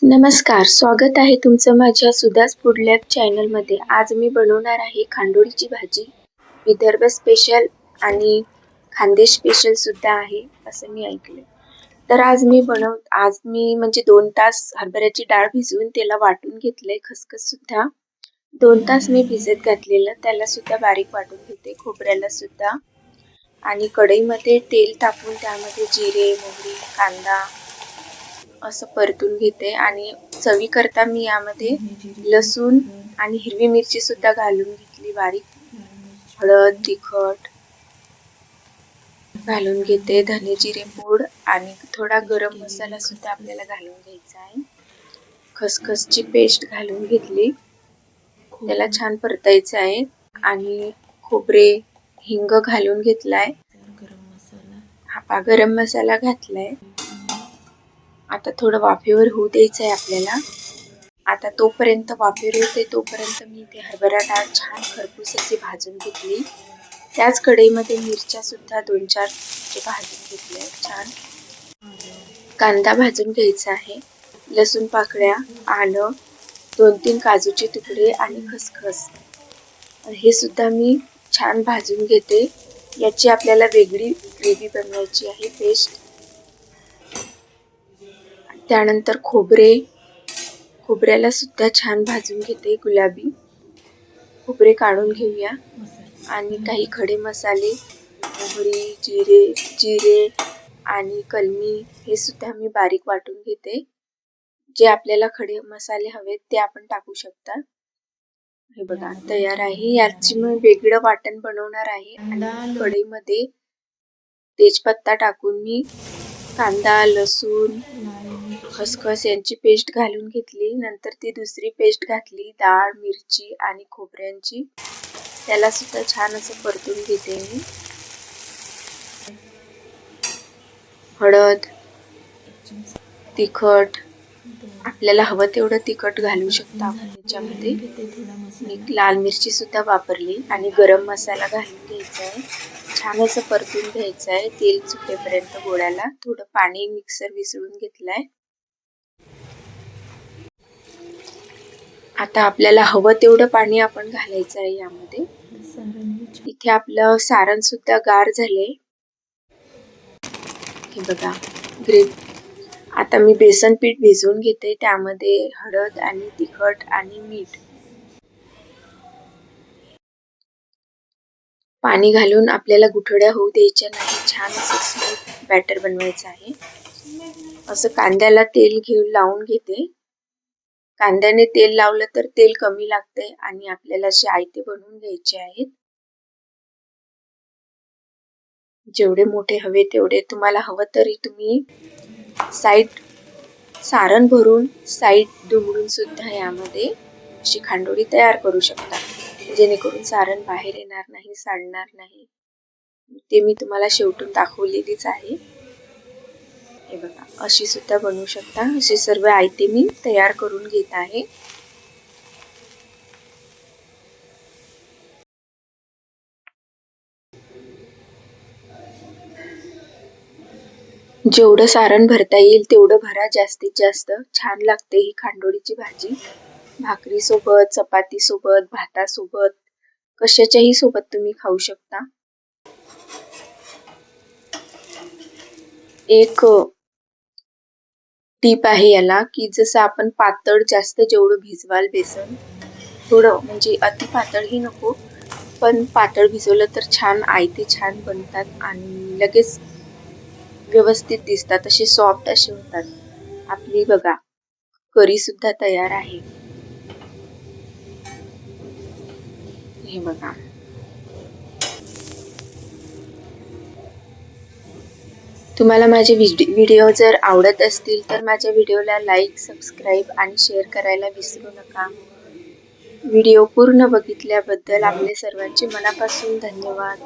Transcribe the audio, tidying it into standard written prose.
नमस्कार, स्वागत आहे तुमचं माझ्या सुधास फूड लॅब चॅनलमध्ये. आज मी बनवणार आहे खांडोळीची भाजी. विदर्भ स्पेशल आणि खानदेश स्पेशल सुद्धा आहे असं मी ऐकलं. तर आज मी म्हणजे 2 तास हरभऱ्याची डाळ भिजवून त्याला वाटून घेतलंय. खसखस सुद्धा 2 तास मी भिजत घातलेलं, त्याला सुद्धा बारीक वाटून घेते. खोबऱ्याला सुद्धा आणि कढईमध्ये तेल टाकून त्यामध्ये जिरे, मोहरी, कांदा असं परतून घेते आणि चवीकरता मी यामध्ये लसूण आणि हिरवी मिरची सुद्धा घालून घेतली बारीक. हळद, तिखट घालून घेते, धने जिरे पूड आणि थोडा गरम मसाला सुद्धा आपल्याला घालून घ्यायचा आहे. खसखसची पेस्ट घालून घेतली, त्याला छान परतायचं आहे आणि खोबरे, हिंग घालून घेतलाय. हा गरम मसाला घातलाय. आता थोडं वाफेवर होऊ द्यायचं आहे आपल्याला. आता तोपर्यंत वाफेवर होते तोपर्यंत मी ते हरभरा डाळ छान खरपूस अशी भाजून घेतली. त्याच कढईमध्ये मिरच्या सुद्धा 2-4 भाजून घेतल्या छान. कांदा भाजून घ्यायचा आहे, लसूण पाकळ्या, आलं, 2-3 काजूचे तुकडे आणि खसखस हे सुद्धा मी छान भाजून घेते. याची आपल्याला वेगळी ग्रेव्ही बनवायची आहे, पेस्ट. त्यानंतर खोबऱ्याला सुद्धा छान भाजून घेते. गुलाबी खोबरे काढून घेऊया आणि काही खडे मसाले, मोहरी, जिरे आणि कलमी हे सुद्धा मी बारीक वाटून घेते. जे आपल्याला खडे मसाले हवेत ते आपण टाकू शकता. हे बघा तयार आहे. याची मी वेगळं वाटण बनवणार आहे आणि कढईमध्ये तेजपत्ता टाकून मी कांदा, लसूण, खसखस यांची पेस्ट घालून घेतली. नंतर ती दुसरी पेस्ट घातली, डाळ, मिरची आणि खोबऱ्यांची. त्याला सुद्धा छान असं परतून घेते मी. हळद, तिखट आपल्याला हवं तेवढं तिखट घालू शकता आपण त्याच्यामध्ये. मी लाल मिरची सुद्धा वापरली आणि गरम मसाला घालून घ्यायचा आहे. छान असं परतून घ्यायचं आहे तेल सुटेपर्यंत गोळ्याला. थोडं पाणी मिक्सर विसळून घेतलंय. आता आपल्याला हवं तेवढं पाणी आपण घालायचं आहे यामध्ये. इथे आपलं सारण सुद्धा गार झाले. हे बघा आता मी बेसन पीठ भिजवून घेते. त्यामध्ये हळद आणि तिखट आणि मीठ पाणी घालून आपल्याला गुठळ्या होऊ द्यायच्या नाही. छान असं स्मूथ बॅटर बनवायचं आहे. असं कांद्याला तेल लावून घेते. कांद्याने तेल लावलं तर तेल कमी लागते आणि आपल्याला असे आयते बनवून घ्यायचे आहेत. जेवढे मोठे हवे तेवढे. तुम्हाला हवं तरी तुम्ही सारण भरून साईड दुमडून सुद्धा यामध्ये अशी खांडोळी तयार करू शकता, जेणेकरून सारण बाहेर येणार नाही, सांडणार नाही. ते मी तुम्हाला शेवटून दाखवलेलीच आहे. हे बघा अशी सुद्धा बनवू शकता. असे सर्व आयते मी तयार करून घेत आहे. जेवढं सारण भरता येईल तेवढं भरा, जास्तीत जास्त. छान लागते ही खांडोळीची भाजी. भाकरी सोबत, चपाती सोबत, भातासोबत, कशाच्याही सोबत तुम्ही खाऊ शकता. एक टीप आहे याला की जसं आपण पातळ जास्त जेवढं भिजवाल बेसन, थोडं म्हणजे अति पातळही नको, पण पातळ भिजवलं तर छान आयते छान बनतात आणि लगेच व्यवस्थित दिसतात, असे सॉफ्ट असे होतात. आपली बघा करी सुद्धा तयार आहे. हे बघा तुम्हाला माझे व्हिडिओ जर आवडत असतील तर माझ्या व्हिडिओला लाईक, सबस्क्राईब आणि शेअर करायला विसरू नका. व्हिडिओ पूर्ण बघितल्याबद्दल आपले सर्वांचे मनापासून धन्यवाद.